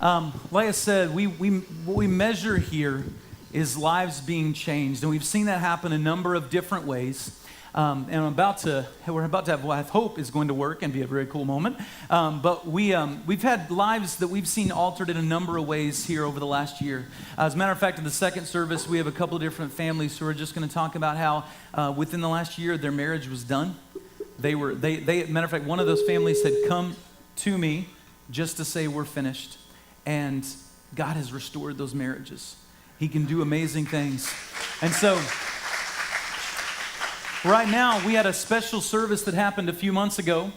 Like I said, what we measure here is lives being changed, and we've seen that happen a number of different ways. And we're about to have what I hope is going to work and be a very cool moment. But we've had lives that we've seen altered in a number of ways here over the last year. As a matter of fact, in the second service, we have a couple of different families who are just going to talk about how within the last year their marriage was done. Matter of fact, one of those families had come to me just to say we're finished, and God has restored those marriages. He can do amazing things, and so. Right now, we had a special service that happened a few months ago,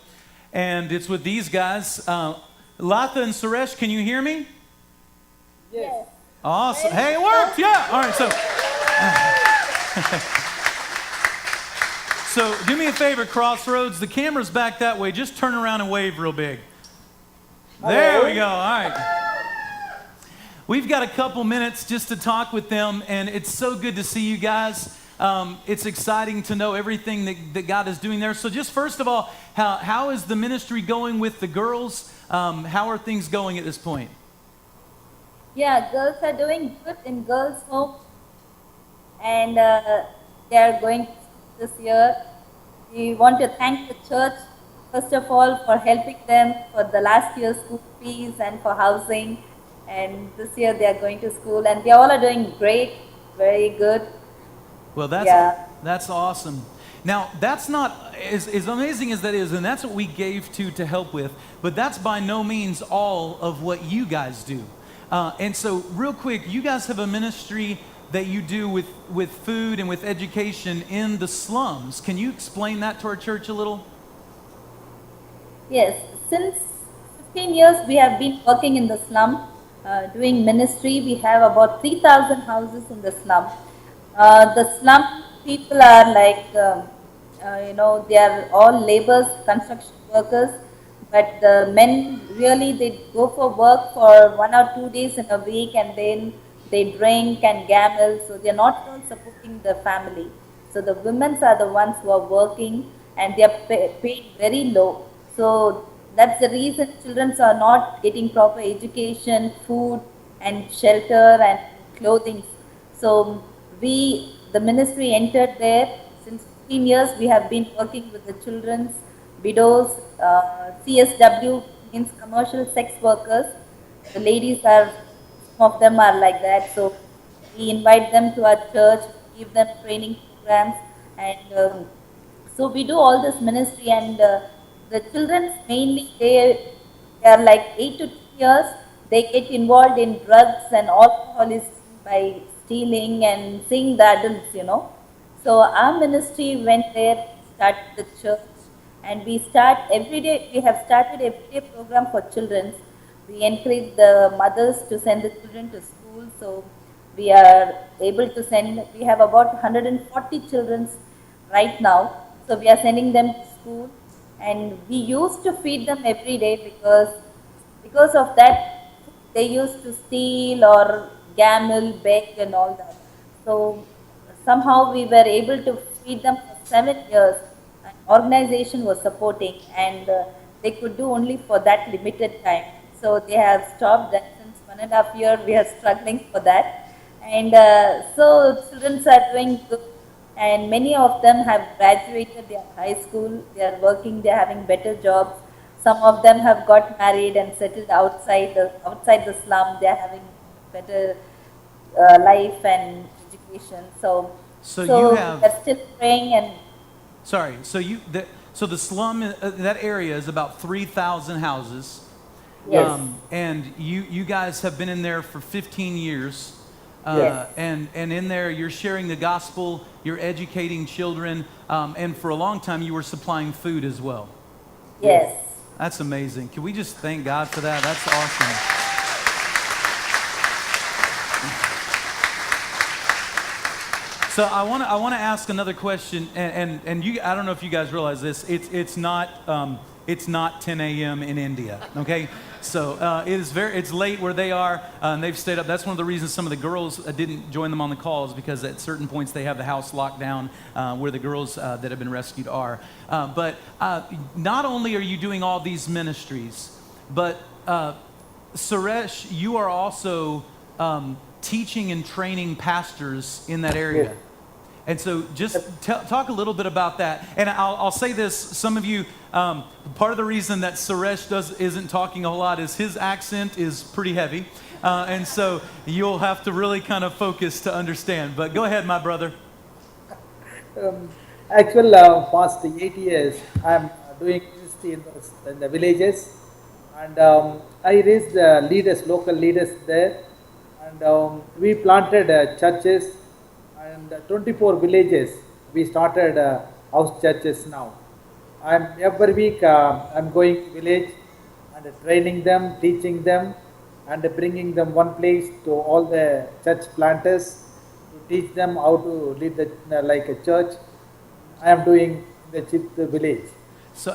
and it's with these guys. Latha and Suresh, can you hear me? Yes. Awesome. Hey, it worked. Yeah. All right. So do me a favor, Crossroads. The camera's back that way. Just turn around and wave real big. There we go. All right. We've got a couple minutes just to talk with them, and it's so good to see you guys. It's exciting to know everything that God is doing there. So just first of all, how is the ministry going with the girls? How are things going at this point? Yeah, girls are doing good in girls' home, and they are going this year. We want to thank the church, first of all, for helping them for the last year's school fees and for housing. And this year they are going to school, and they all are doing great, very good. Well, that's awesome. Now, that's not as amazing as that is, and that's what we gave to help with, but that's by no means all of what you guys do. And so, real quick, you guys have a ministry that you do with food and with education in the slums. Can you explain that to our church a little? Yes, since 15 years we have been working in the slum, doing ministry. We have about 3,000 houses in the slum. The slum people are like, they are all laborers, construction workers, but the men really, they go for work for 1 or 2 days in a week, and then they drink and gamble, so they are not at all supporting the family. So the women are the ones who are working, and they are paid very low. So that's the reason children are not getting proper education, food, and shelter and clothing. So the ministry entered there. Since 15 years, we have been working with the children's widows. CSW means commercial sex workers. The ladies are, some of them are like that. So we invite them to our church, give them training programs, and so we do all this ministry. And the children mainly, they are like 8 to 10 years. They get involved in drugs and alcoholism by stealing and seeing the adults. So our ministry went there, started the church, and we start every day. We have started everyday program for children. We encourage the mothers to send the children to school. So we are able to send. We have about 140 children right now. So we are sending them to school, and we used to feed them every day because of that they used to steal or gamble, beg, and all that. So somehow we were able to feed them for 7 years. An organization was supporting, and they could do only for that limited time. So they have stopped that. Since 1.5 years we are struggling for that, and so children are doing good, and many of them have graduated their high school. They are working. They are having better jobs. Some of them have got married and settled outside the slum. They are having better life and education. So you have. We're still praying and. Sorry. So the slum, that area is about 3,000 houses. Yes. And you guys have been in there for 15 years. Yes. And in there, you're sharing the gospel, you're educating children, and for a long time, you were supplying food as well. Yes. That's amazing. Can we just thank God for that? That's awesome. So I want to ask another question, and I don't know if you guys realize this. It's not 10 a.m. in India. Okay. So it's late where they are, and they've stayed up. That's one of the reasons some of the girls didn't join them on the calls, because at certain points they have the house locked down where the girls that have been rescued are. But not only are you doing all these ministries, but Suresh, you are also teaching and training pastors in that area. Yes. And so just talk a little bit about that. And I'll say this, some of you, part of the reason that Suresh isn't talking a whole lot is his accent is pretty heavy. And so you'll have to really kind of focus to understand. But go ahead, my brother. Actual past 8 years, I'm doing ministry in the villages, and I raised leaders, local leaders there, and we planted churches, and 24 villages. We started house churches now. Every week I'm going to village and training them, teaching them, and bringing them one place to all the church planters to teach them how to lead like a church. I am doing in the village. So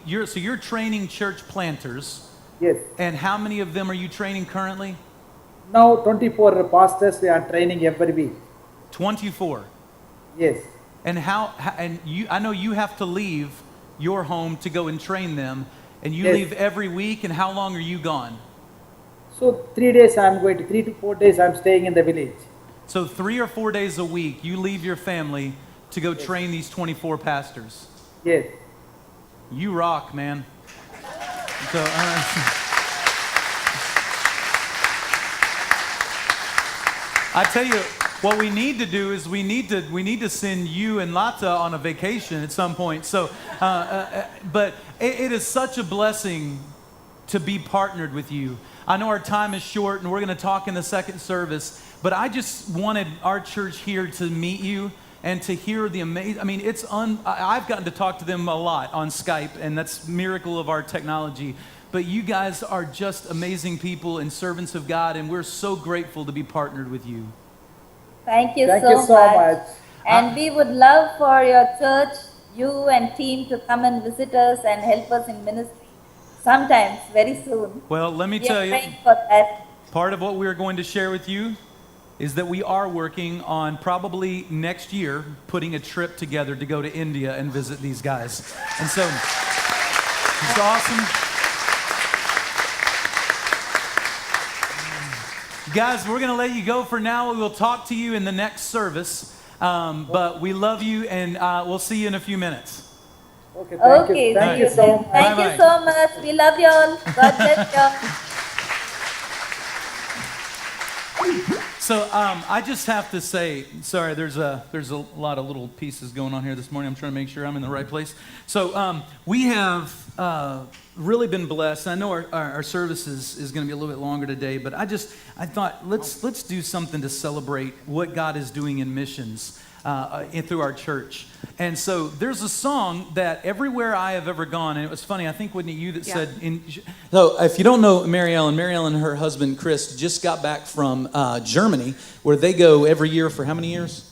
you're training church planters, Yes. and how many of them are you training currently? Now 24 pastors we are training every week. 24. Yes. And I know you have to leave your home to go and train them, and you Yes. leave every week, and how long are you gone? So 3 days I'm going to 3 to 4 days I'm staying in the village. So 3 or 4 days a week, you leave your family to go train these 24 pastors. Yes. You rock, man. So, I tell you, what we need to do is we need to send you and Lata on a vacation at some point. So, but it is such a blessing to be partnered with you. I know our time is short, and we're going to talk in the second service. But I just wanted our church here to meet you and to hear the amazing. I mean, I've gotten to talk to them a lot on Skype, and that's a miracle of our technology. But you guys are just amazing people and servants of God, and we're so grateful to be partnered with you. Thank you Thank so you so much. And we would love for your church, you and team to come and visit us and help us in ministry sometimes, very soon. Well, let me We tell are you, praying for that. part of what we're going to share with you is that we are working on probably next year putting a trip together to go to India and visit these guys. And so it's awesome. Guys, we're going to let you go for now. We will talk to you in the next service. But we love you, and we'll see you in a few minutes. Okay, thank you. Okay, Thank see you you so then. much. Thank Bye-bye. you so much. We love you all. God bless you all. So I just have to say, sorry, there's a lot of little pieces going on here this morning. I'm trying to make sure I'm in the right place. So we have really been blessed. I know our service is going to be a little bit longer today, but I thought let's do something to celebrate what God is doing in missions through our church. And so there's a song that everywhere I have ever gone, and it was funny, I think, wasn't it you that said... So if you don't know Mary Ellen and her husband Chris just got back from Germany, where they go every year for how many years?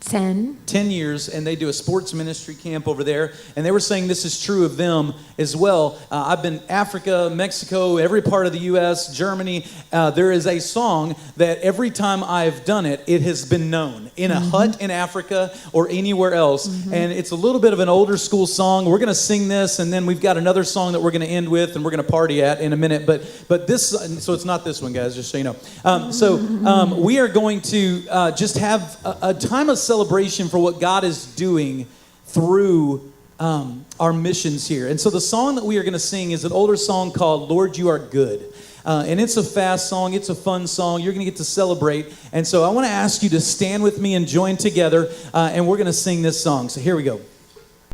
10. 10 years, and they do a sports ministry camp over there, and they were saying this is true of them as well. I've been Africa, Mexico, every part of the U.S., Germany. There is a song that every time I've done it, it has been known in a hut in Africa or anywhere else, and it's a little bit of an older school song. We're going to sing this, and then we've got another song that we're going to end with, and we're going to party at in a minute, but this, so it's not this one, guys, just so you know. We are going to just have a time of celebration for what God is doing through our missions here. And so the song that we are going to sing is an older song called Lord, You Are Good. And it's a fast song. It's a fun song. You're going to get to celebrate. And so I want to ask you to stand with me and join together. And we're going to sing this song. So here we go.